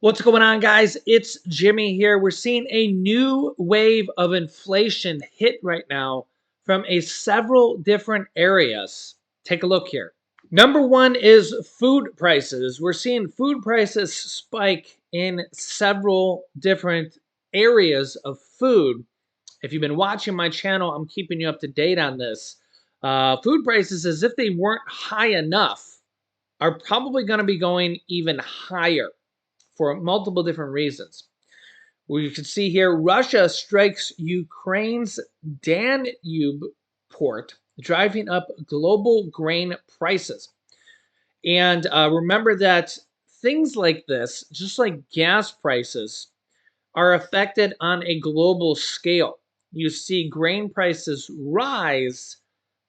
What's going on, guys? It's Jimmy here. We're seeing a new wave of inflation hit right now from several different areas. Take a look here. Number one is food prices. We're seeing food prices spike in several different areas of food. If you've been watching my channel, I'm keeping you up to date on this. Food prices, as if they weren't high enough, are probably going to be going even higher for multiple different reasons. We can see here Russia strikes Ukraine's Danube port, driving up global grain prices. And remember that things like this, just like gas prices, are affected on a global scale. You see grain prices rise,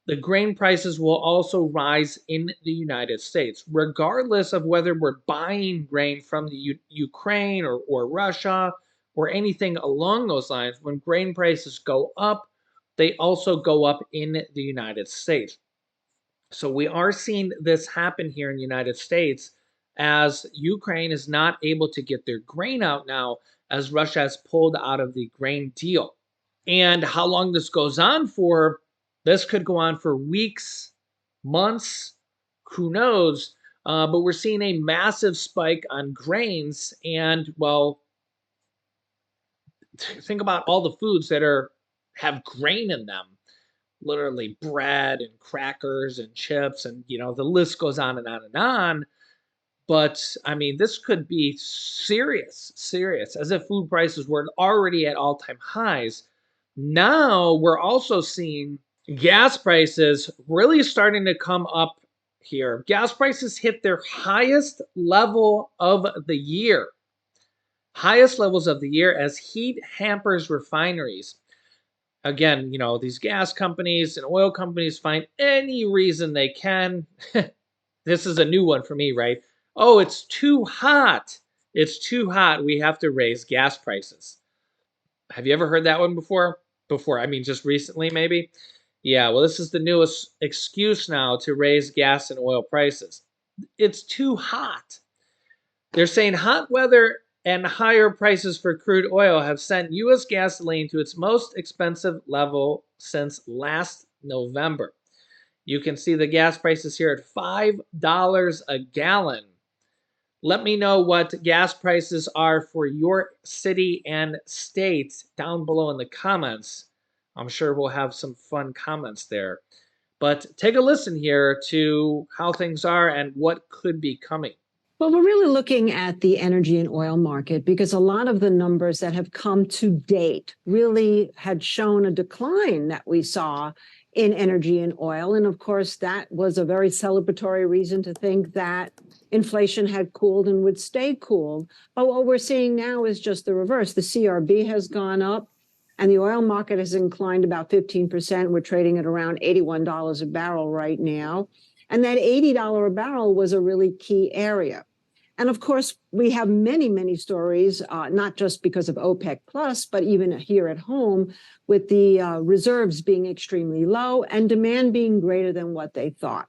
the grain prices will also rise in the United States, regardless of whether we're buying grain from the Ukraine or Russia or anything along those lines. When grain prices go up, they also go up in the United States. So we are seeing this happen here in the United States as Ukraine is not able to get their grain out now as Russia has pulled out of the grain deal. And how long this goes on for, this could go on for weeks, months, who knows? But we're seeing a massive spike on grains. And well, think about all the foods that have grain in them, literally bread and crackers and chips, and the list goes on and on and on. But I mean, this could be serious, as if food prices were already at all-time highs. Now we're also seeing gas prices really starting to come up here. Gas prices hit their highest level of the year. Highest levels of the year as heat hampers refineries. Again, these gas companies and oil companies find any reason they can. This is a new one for me, right? Oh, it's too hot. It's too hot. We have to raise gas prices. Have you ever heard that one before? I mean, just recently, maybe? Yeah, well, this is the newest excuse now to raise gas and oil prices. It's too hot. They're saying hot weather and higher prices for crude oil have sent U.S. gasoline to its most expensive level since last November. You can see the gas prices here at $5 a gallon. Let me know what gas prices are for your city and state down below in the comments. I'm sure we'll have some fun comments there. But take a listen here to how things are and what could be coming. Well, we're really looking at the energy and oil market because a lot of the numbers that have come to date really had shown a decline that we saw in energy and oil. And of course, that was a very celebratory reason to think that inflation had cooled and would stay cooled. But what we're seeing now is just the reverse. The CRB has gone up and the oil market has inclined about 15%. We're trading at around $81 a barrel right now. And that $80 a barrel was a really key area. And of course, we have many, many stories, not just because of OPEC Plus, but even here at home, with the reserves being extremely low and demand being greater than what they thought.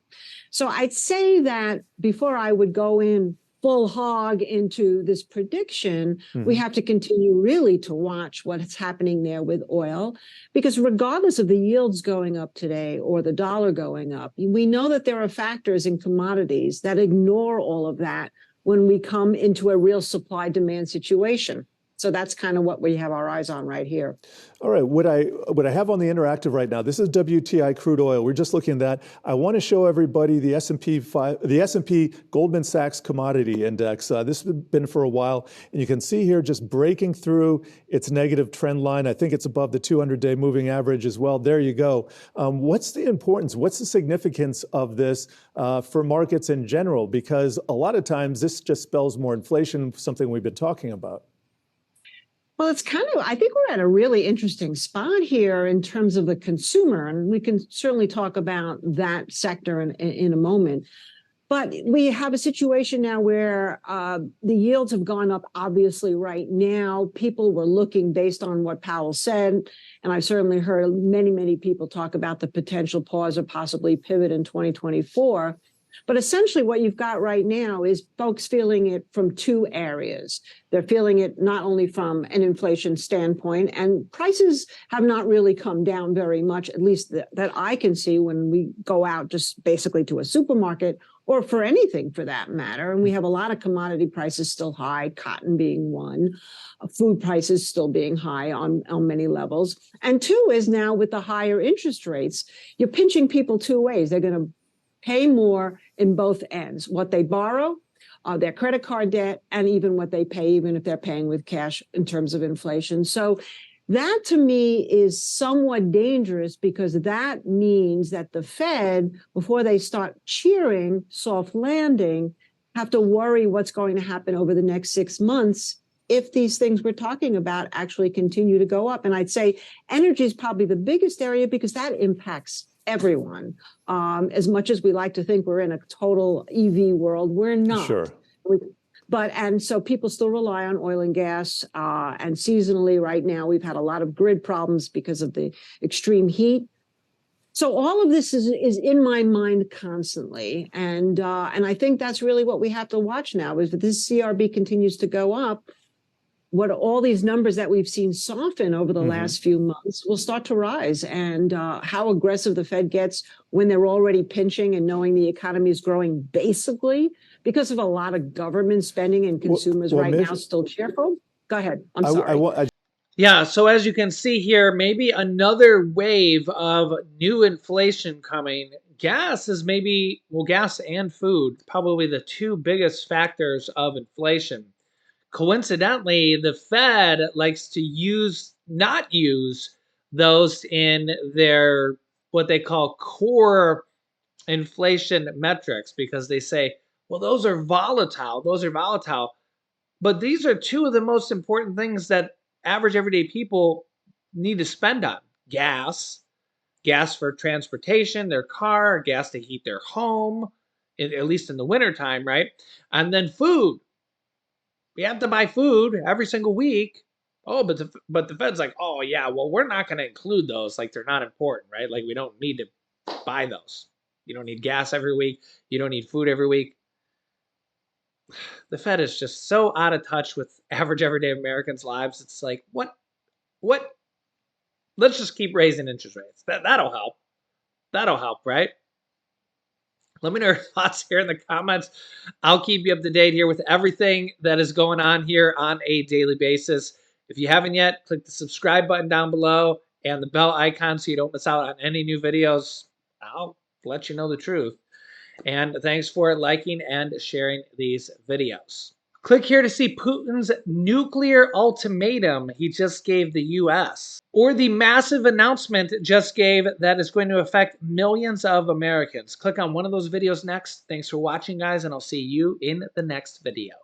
So I'd say that before I would go in full hog into this prediction, we have to continue really to watch what's happening there with oil, because regardless of the yields going up today or the dollar going up, we know that there are factors in commodities that ignore all of that when we come into a real supply demand situation. So that's kind of what we have our eyes on right here. All right, what I have on the interactive right now, this is WTI crude oil. We're just looking at that. I want to show everybody the S&P Goldman Sachs Commodity Index. This has been for a while, and you can see here just breaking through its negative trend line. I think it's above the 200-day moving average as well. There you go. What's the importance? What's the significance of this for markets in general? Because a lot of times this just spells more inflation, something we've been talking about. Well, it's kind of, I think we're at a really interesting spot here in terms of the consumer, and we can certainly talk about that sector in a moment. But we have a situation now where the yields have gone up, obviously, right now. People were looking based on what Powell said, and I've certainly heard many, many people talk about the potential pause or possibly pivot in 2024. But essentially, what you've got right now is folks feeling it from two areas. They're feeling it not only from an inflation standpoint, and prices have not really come down very much, at least that I can see when we go out just basically to a supermarket or for anything for that matter. And we have a lot of commodity prices still high, cotton being one, food prices still being high on many levels. And two is now with the higher interest rates, you're pinching people two ways. They're going to pay more in both ends, what they borrow, their credit card debt, and even what they pay, even if they're paying with cash in terms of inflation. So that to me is somewhat dangerous because that means that the Fed, before they start cheering soft landing, have to worry what's going to happen over the next 6 months if these things we're talking about actually continue to go up. And I'd say energy is probably the biggest area because that impacts everyone. As much as we like to think we're in a total EV world, we're not. Sure. And so people still rely on oil and gas. And seasonally right now, we've had a lot of grid problems because of the extreme heat. So all of this is in my mind constantly. And I think that's really what we have to watch now is if this CRB continues to go up, what all these numbers that we've seen soften over the last few months will start to rise, and how aggressive the Fed gets when they're already pinching and knowing the economy is growing basically because of a lot of government spending and consumers now still cheerful. Go ahead. I'm sorry. Yeah, so as you can see here, maybe another wave of new inflation coming. Gas is gas and food, probably the two biggest factors of inflation. Coincidentally, the Fed likes to not use those in their what they call core inflation metrics because they say, well, those are volatile. Those are volatile. But these are two of the most important things that average everyday people need to spend on. Gas for transportation, their car, gas to heat their home, at least in the wintertime, right? And then food. We have to buy food every single week. Oh, but the Fed's like, oh yeah, well we're not going to include those. Like they're not important, right? Like we don't need to buy those. You don't need gas every week. You don't need food every week. The Fed is just so out of touch with average everyday Americans' lives. It's like what? Let's just keep raising interest rates. That'll help. That'll help, right? Let me know your thoughts here in the comments. I'll keep you up to date here with everything that is going on here on a daily basis. If you haven't yet, click the subscribe button down below and the bell icon so you don't miss out on any new videos. I'll let you know the truth. And thanks for liking and sharing these videos. Click here to see Putin's nuclear ultimatum he just gave the U.S. or the massive announcement just gave that is going to affect millions of Americans. Click on one of those videos next. Thanks for watching, guys, and I'll see you in the next video.